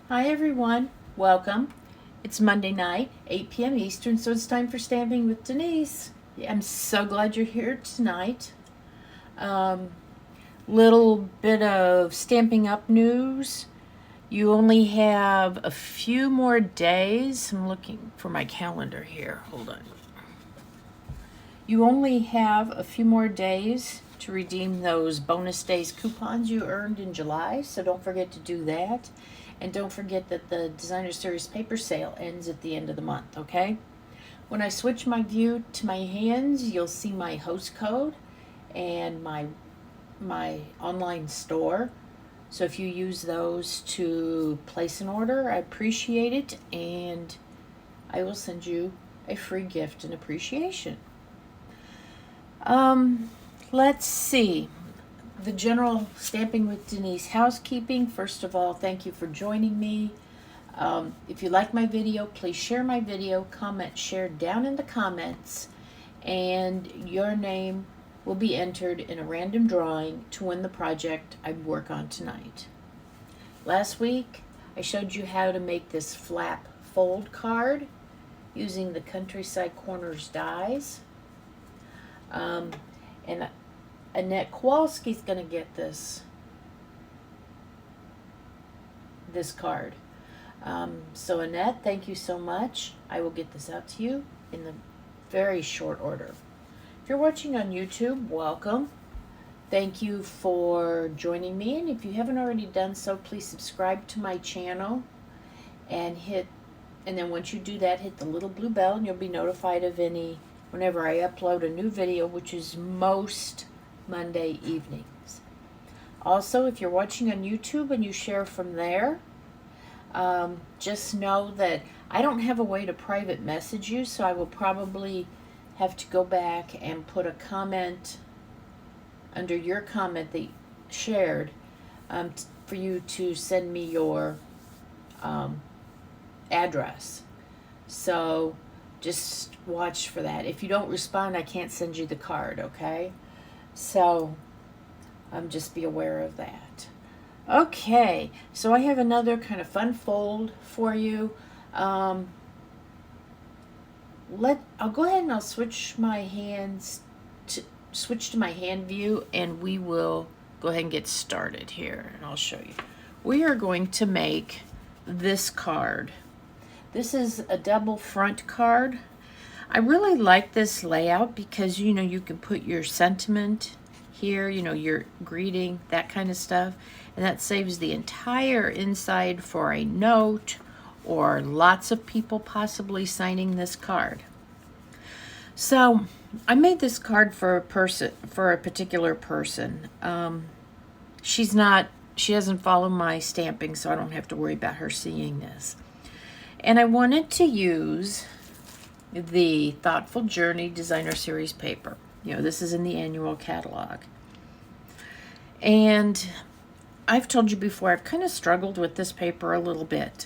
Hi everyone, welcome. It's Monday night, 8 p.m. Eastern, so it's time for Stamping with Denise. I'm so glad you're here tonight. Um, little bit of Stampin' Up news. You only have a few more days. I'm looking for my calendar here. Hold on. You only have a few more days to redeem those bonus days coupons you earned in July, so don't forget to do that. And don't forget that the Designer Series paper sale ends at the end of the month, okay? When I switch my view to my hands, you'll see my host code and my online store. So if you use those to place an order, I appreciate it, and I will send you a free gift in appreciation. Let's see. The general Stamping with Denise housekeeping. First of all, thank you for joining me. If you like my video, please share my video, comment, share down in the comments, and your name will be entered in a random drawing to win the project I work on tonight. Last week, I showed you how to make this flap fold card using the Countryside Corners dies. And Annette Kowalski's going to get this card. So Annette, thank you so much. I will get this out to you in the very short order. If you're watching on YouTube, welcome. Thank you for joining me, and if you haven't already done so, please subscribe to my channel and then once you do that, hit the little blue bell and you'll be notified of whenever I upload a new video, which is most Monday evenings. Also, if you're watching on YouTube and you share from there, just know that I don't have a way to private message you, so I will probably have to go back and put a comment under your comment that you shared for you to send me your address. So just watch for that. If you don't respond, I can't send you the card, okay? So just be aware of that. Okay, so I have another kind of fun fold for you. I'll go ahead and I'll switch my hands to my hand view, and we will go ahead and get started here, and I'll show you. We are going to make this card. This is a double front card. I really like this layout because you can put your sentiment here, your greeting, that kind of stuff, and that saves the entire inside for a note or lots of people possibly signing this card. So I made this card for a particular person. She doesn't follow my stamping, so I don't have to worry about her seeing this. And I wanted to use the Thoughtful Journey Designer Series paper. This is in the annual catalog. And I've told you before, I've kind of struggled with this paper a little bit.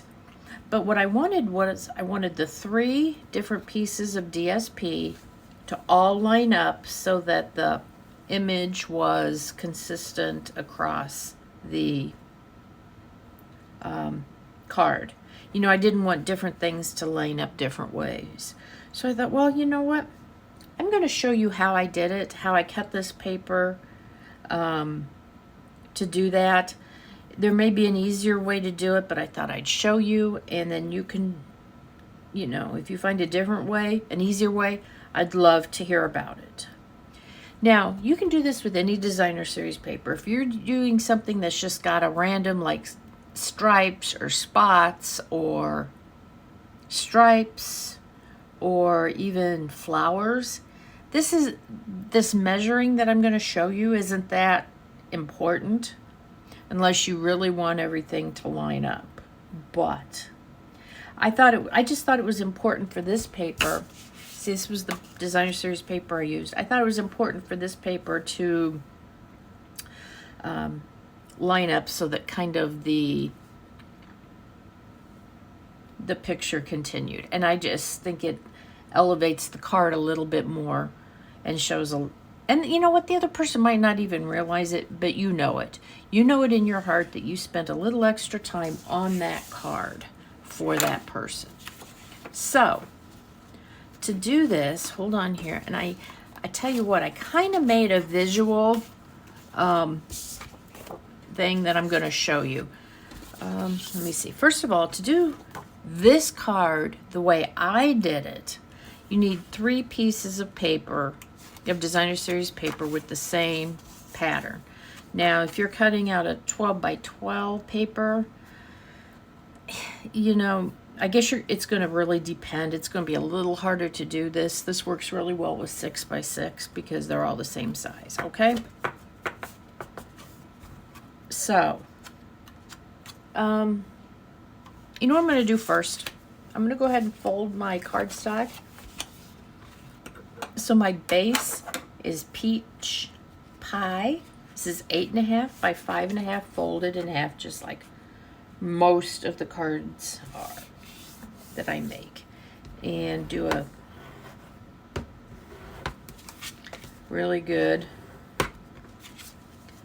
But what I wanted was, I wanted the 3 different pieces of DSP to all line up so that the image was consistent across the card. I didn't want different things to line up different ways. So I thought, well, you know what? I'm going to show you how I did it, how I cut this paper to do that. There may be an easier way to do it, but I thought I'd show you, and then you can, if you find a different way, an easier way, I'd love to hear about it. Now, you can do this with any Designer Series paper. If you're doing something that's just got a random, like stripes or spots or stripes or even flowers, this measuring that I'm going to show you isn't that important unless you really want everything to line up. But I just thought it was important for this paper. See, this was the Designer Series paper I used. I thought it was important for this paper to line up so that kind of the picture continued. And I just think it elevates the card a little bit more and shows And you know what? The other person might not even realize it, but you know it. You know it in your heart that you spent a little extra time on that card for that person. So, to do this, hold on here, and I tell you what, I kind of made a visual thing that I'm going to show you. Let me see. First of all, to do this card the way I did it, you need 3 pieces of paper, of designer series paper with the same pattern. Now, if you're cutting out a 12 by 12 paper, you know, I guess it's going to really depend. It's going to be a little harder to do this. This works really well with 6 by 6 because they're all the same size, okay? So, you know what I'm going to do first? I'm going to go ahead and fold my cardstock. So my base is peach pie. This is 8.5 by 5.5 folded in half, just like most of the cards are that I make. And do a really good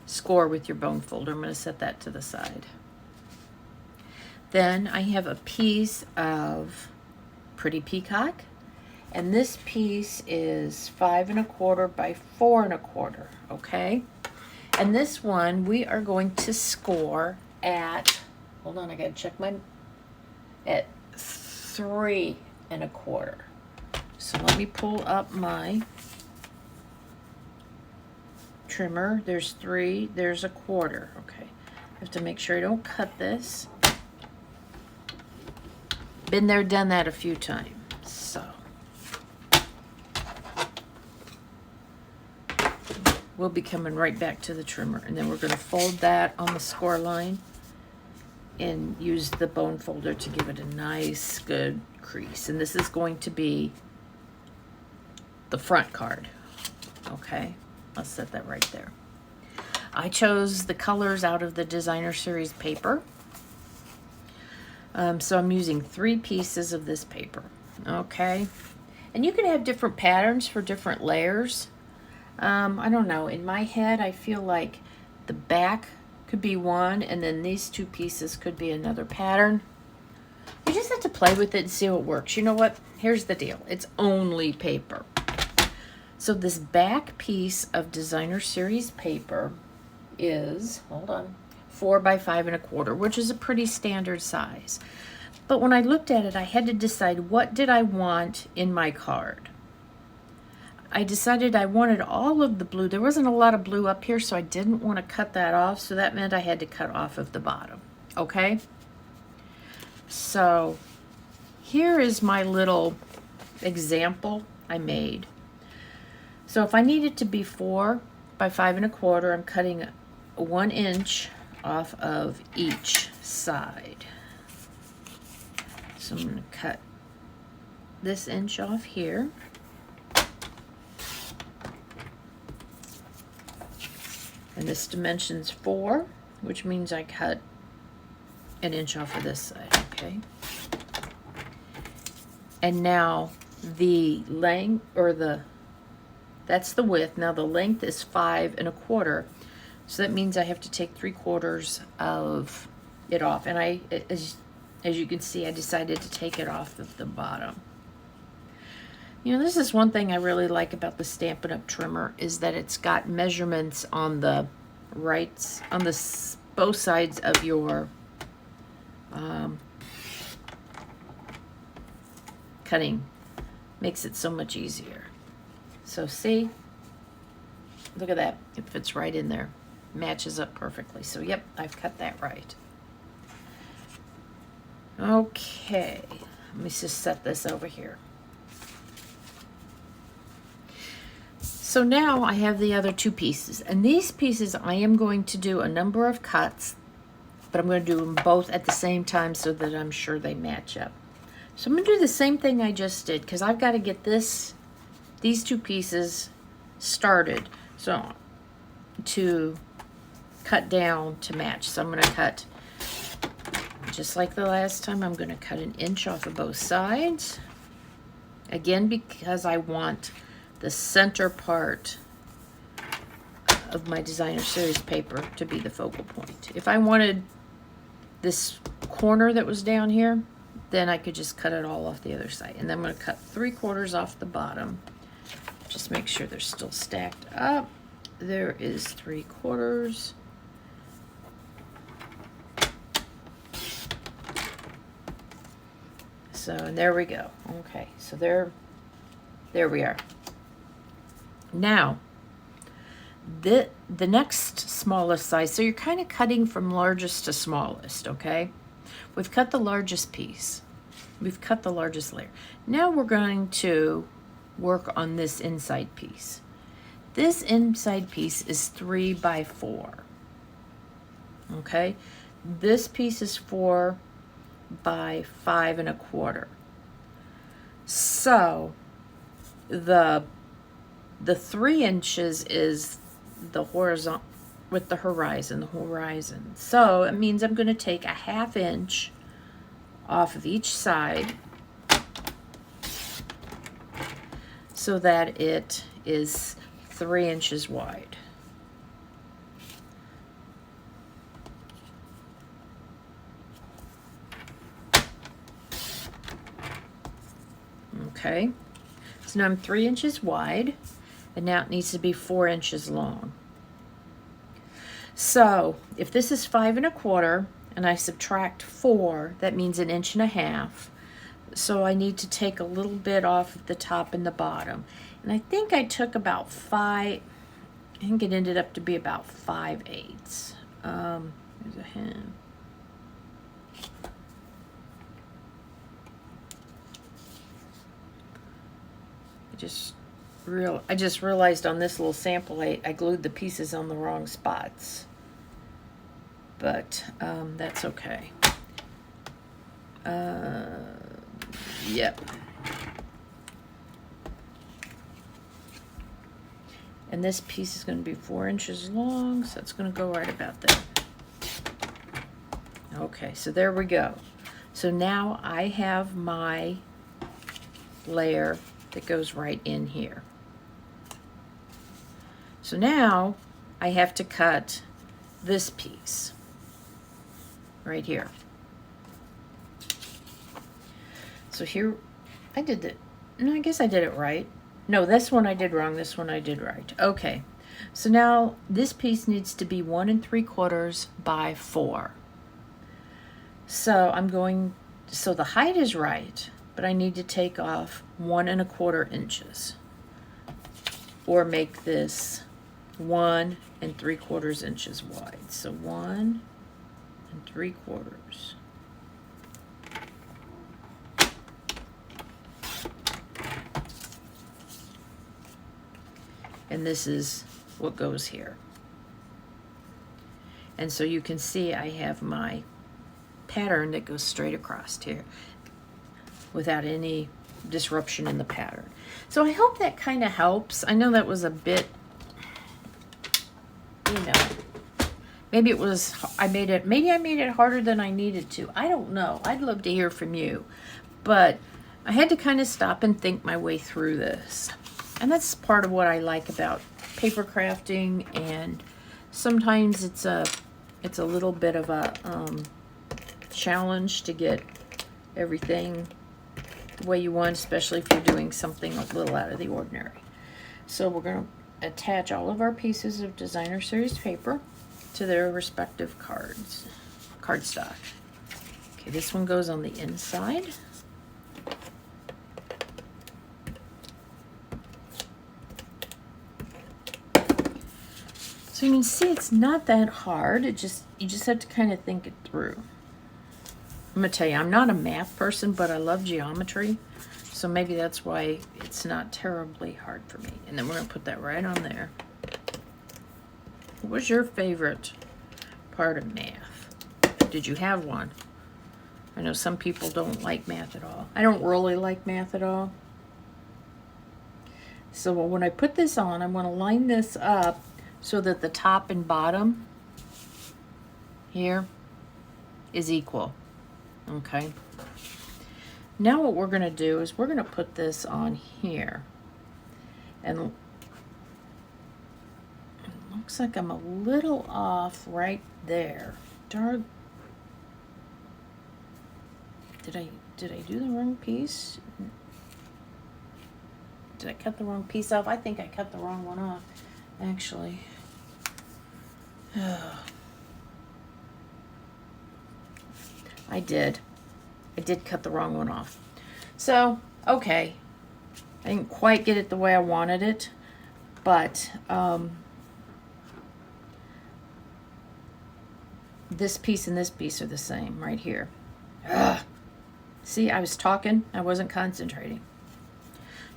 score with your bone folder. I'm going to set that to the side. Then I have a piece of Pretty Peacock, and this piece is 5 1/4 by 4 1/4, okay? And this one we are going to score at, hold on, I gotta check mine, at 3 1/4. So let me pull up my trimmer. There's 3, there's 1/4, okay. I have to make sure I don't cut this. Been there, done that a few times. So we'll be coming right back to the trimmer, and then we're going to fold that on the score line and use the bone folder to give it a nice good crease. And this is going to be the front card. Okay, I'll set that right there. I chose the colors out of the designer series paper. So I'm using 3 pieces of this paper, okay? And you can have different patterns for different layers. I don't know, in my head, I feel like the back could be one, and then these 2 pieces could be another pattern. You just have to play with it and see what works. You know what? Here's the deal. It's only paper. So this back piece of designer series paper is, hold on, 4 by 5 1/4, which is a pretty standard size. But when I looked at it, I had to decide what did I want in my card. I decided I wanted all of the blue. There wasn't a lot of blue up here, so I didn't want to cut that off, so that meant I had to cut off of the bottom, okay? So here is my little example I made. So if I need it to be 4 by 5 1/4, I'm cutting 1 inch off of each side. So I'm going to cut this inch off here. And this dimension's 4, which means I cut 1 inch off of this side, okay? And now the length, or that's the width. Now the length is 5 1/4. So that means I have to take 3/4 of it off. And as you can see, I decided to take it off of the bottom. You know, this is one thing I really like about the Stampin' Up! Trimmer, is that it's got measurements on the both sides of your cutting. Makes it so much easier. So see, look at that, it fits right in there. Matches up perfectly. So yep, I've cut that right. Okay, let me just set this over here. So now I have the other 2 pieces, and these pieces I am going to do a number of cuts, but I'm going to do them both at the same time so that I'm sure they match up. So I'm going to do the same thing I just did, because I've got to get these 2 pieces started so to cut down to match. So I'm going to cut, just like the last time, I'm going to cut 1 inch off of both sides. Again, because I want the center part of my designer series paper to be the focal point. If I wanted this corner that was down here, then I could just cut it all off the other side. And then I'm going to cut 3/4 off the bottom. Just make sure they're still stacked up. There is 3/4. So, and there we go. Okay, so there we are. Now, the next smallest size, so you're kind of cutting from largest to smallest, okay? We've cut the largest piece. We've cut the largest layer. Now we're going to work on this inside piece. This inside piece is 3 by 4. Okay? This piece is 4 by 5 1/4. So the 3 inches is the horizontal with the horizon. So it means I'm going to take a 1/2 inch off of each side so that it is 3 inches wide. Okay, so now I'm 3 inches wide, and now it needs to be 4 inches long. So if this is 5 1/4 and I subtract 4, that means 1.5 inches. So I need to take a little bit off of the top and the bottom. And I think I took about 5, I think it ended up to be about 5/8. There's a hem. I just realized on this little sample I glued the pieces on the wrong spots. But that's okay. Yep. And this piece is going to be 4 inches long, so it's going to go right about there. Okay, so there we go. So now I have my layer that goes right in here. So now I have to cut this piece right here. So here, I guess I did it right. No, this one I did wrong, this one I did right. Okay, so now this piece needs to be 1 3/4 by 4. So so the height is right, but I need to take off 1 1/4 inches, or make this 1 3/4 inches wide. So 1 3/4. And this is what goes here. And so you can see I have my pattern that goes straight across here without any disruption in the pattern. So I hope that kind of helps. I know that was a bit, maybe it was, maybe I made it harder than I needed to. I don't know. I'd love to hear from you. But I had to kind of stop and think my way through this. And that's part of what I like about paper crafting, and sometimes it's a little bit of a challenge to get everything the way you want, especially if you're doing something a little out of the ordinary. So we're going to attach all of our pieces of designer series paper to their respective cardstock. Okay, this one goes on the inside. So you can see it's not that hard. You just have to kind of think it through. I'm gonna tell you, I'm not a math person, but I love geometry, so maybe that's why it's not terribly hard for me. And then we're gonna put that right on there. What was your favorite part of math? Did you have one? I know some people don't like math at all. I don't really like math at all. So when I put this on, I'm gonna line this up so that the top and bottom here is equal. Okay. Now what we're going to do is we're going to put this on here. And let Looks like I'm a little off right there. Darn. Did I do the wrong piece? Did I cut the wrong piece off? I think I cut the wrong one off, actually. I did cut the wrong one off. So, okay. I didn't quite get it the way I wanted it, but this piece and this piece are the same right here. Ugh. See, I was talking, I wasn't concentrating.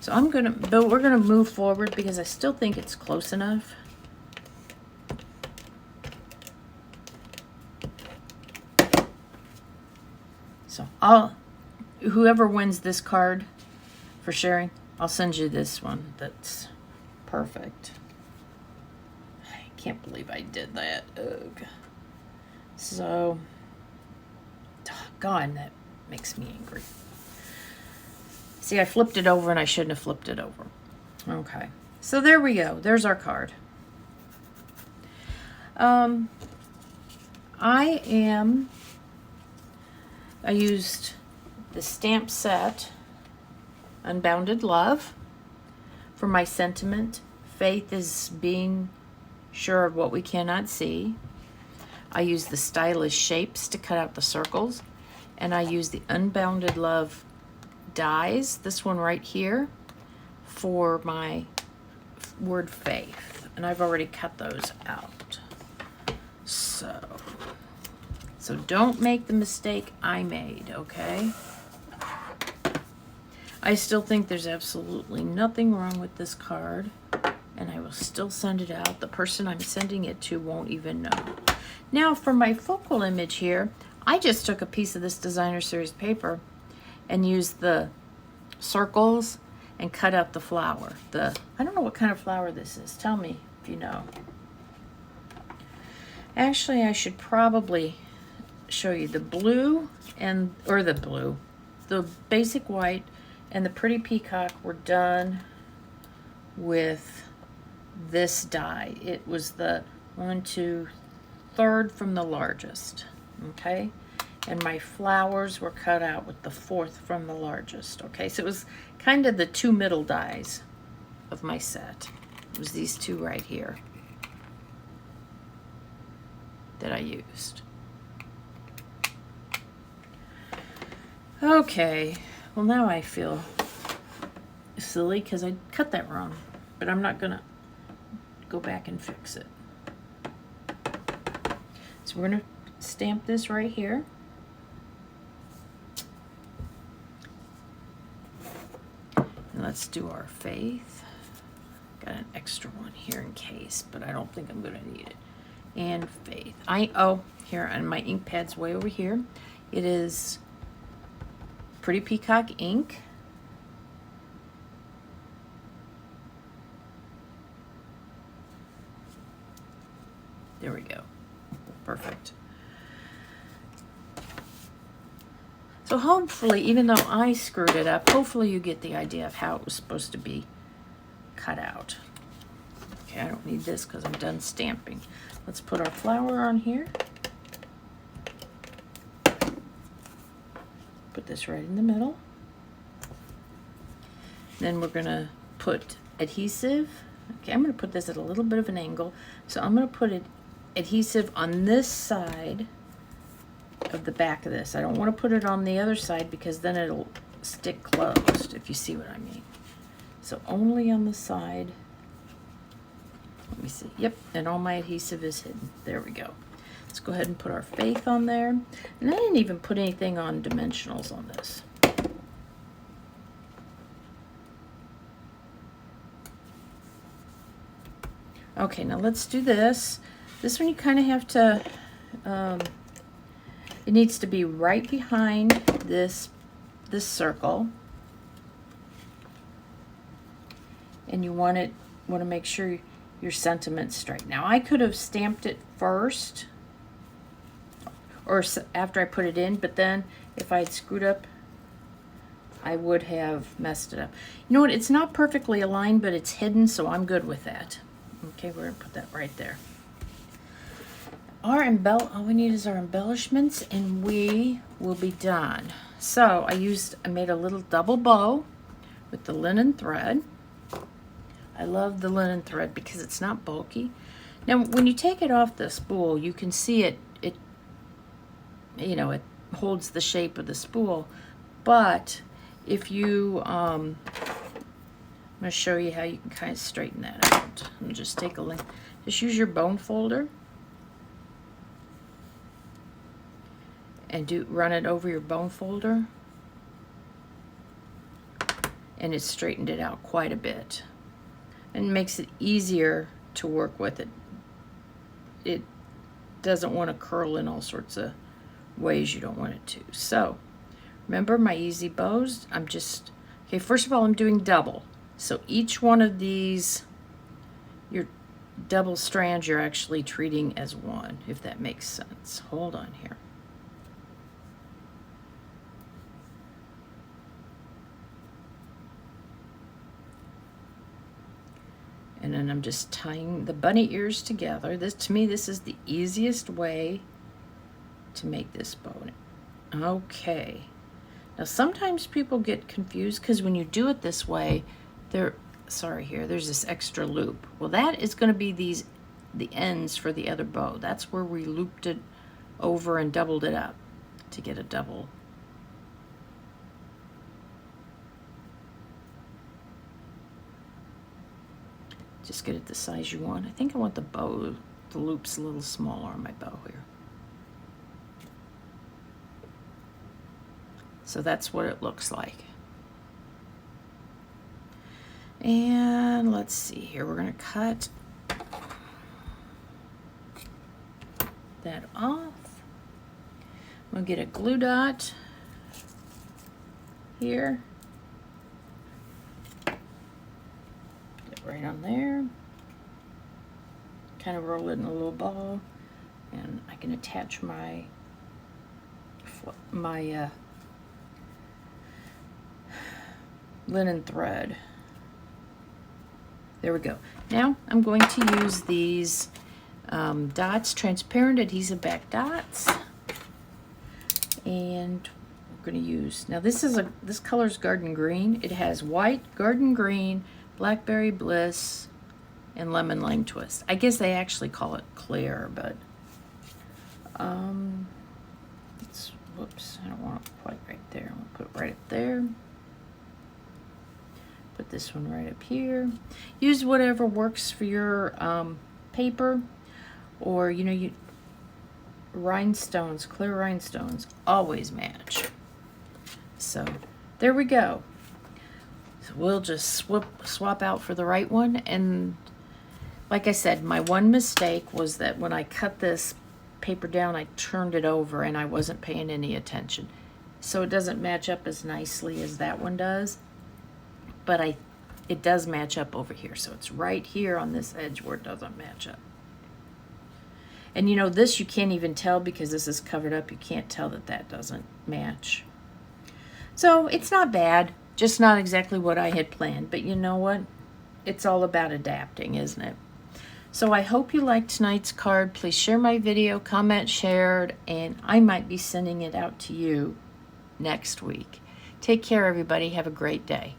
So we're gonna move forward because I still think it's close enough. So whoever wins this card for sharing, I'll send you this one that's perfect. I can't believe I did that. Ugh. So, God, that makes me angry. See, I flipped it over and I shouldn't have flipped it over. Okay, so there we go. There's our card. I used the stamp set, Unbounded Love, for my sentiment. Faith is being sure of what we cannot see. I used the stylish shapes to cut out the circles. And I used the Unbounded Love dies, this one right here, for my word faith. And I've already cut those out. So don't make the mistake I made, okay? I still think there's absolutely nothing wrong with this card, and I will still send it out. The person I'm sending it to won't even know. Now for my focal image here, I just took a piece of this designer series paper and used the circles and cut out the flower. I don't know what kind of flower this is. Tell me if you know. Actually, I should probably show you the blue the basic white and the Pretty Peacock were done with this die. It was the 1, 2, 3rd from the largest. Okay, and my flowers were cut out with the 4th from the largest. Okay, so it was kind of the 2 middle dies of my set. It was these 2 right here that I used. Okay, well now I feel silly because I cut that wrong, but I'm not gonna go back and fix it. So we're gonna stamp this right here. And let's do our faith. Got an extra one here in case, but I don't think I'm gonna need it. And faith. Here, and my ink pad's way over here. It is Pretty Peacock ink. There we go. Perfect. So hopefully, even though I screwed it up, hopefully you get the idea of how it was supposed to be cut out. Okay, I don't need this because I'm done stamping. Let's put our flower on here. Put this right in the middle. Then we're gonna put adhesive. Okay, I'm gonna put this at a little bit of an angle. So I'm gonna put adhesive on this side of the back of this. I don't want to put it on the other side because then it'll stick closed, if you see what I mean. So only on the side. Let me see. Yep, and all my adhesive is hidden. There we go. Let's go ahead and put our faith on there. And I didn't even put anything on dimensionals on this. Okay, now let's do this. This one you kind of have to, it needs to be right behind this circle. And you want to make sure your sentiment's straight. Now I could have stamped it first or after I put it in, but then if I had screwed up, I would have messed it up. You know what? It's not perfectly aligned, but it's hidden, so I'm good with that. Okay, we're gonna put that right there. All we need is our embellishments, and we will be done. So I made a little double bow with the linen thread. I love the linen thread because it's not bulky. Now, when you take it off the spool, you can see it holds the shape of the spool. But if you, I'm gonna show you how you can kind of straighten that out. And just take a link. Just use your bone folder and run it over your bone folder, and it straightened it out quite a bit and makes it easier to work with. It doesn't want to curl in all sorts of ways you don't want it to. So remember my easy bows, okay, first of all, I'm doing double. So each one of these, your double strands, you're actually treating as one, if that makes sense. Hold on here. And then I'm just tying the bunny ears together. To me, this is the easiest way to make this bow. Okay. Now, sometimes people get confused because when you do it this way, there's this extra loop. Well, that is going to be the ends for the other bow. That's where we looped it over and doubled it up to get a double. Just get it the size you want. I think I want the loops a little smaller on my bow here. So that's what it looks like. And let's see here, we're gonna cut that off. We'll get a glue dot here. Right on there, kind of roll it in a little ball, and I can attach my linen thread. There we go. Now I'm going to use these dots, transparent adhesive-backed dots, and we're going to use, now this color's garden green. It has white, garden green, blackberry bliss, and lemon lime twist. I guess they actually call it clear, but whoops, I don't want it quite right there. I'm gonna put it right up there. Put this one right up here. Use whatever works for your paper, or rhinestones, clear rhinestones always match. So there we go. So we'll just swap out for the right one. And like I said, my one mistake was that when I cut this paper down, I turned it over and I wasn't paying any attention. So it doesn't match up as nicely as that one does, but it does match up over here. So it's right here on this edge where it doesn't match up. And this you can't even tell because this is covered up. You can't tell that doesn't match. So it's not bad. Just not exactly what I had planned, but you know what? It's all about adapting, isn't it? So I hope you liked tonight's card. Please share my video, comment, share, and I might be sending it out to you next week. Take care, everybody. Have a great day.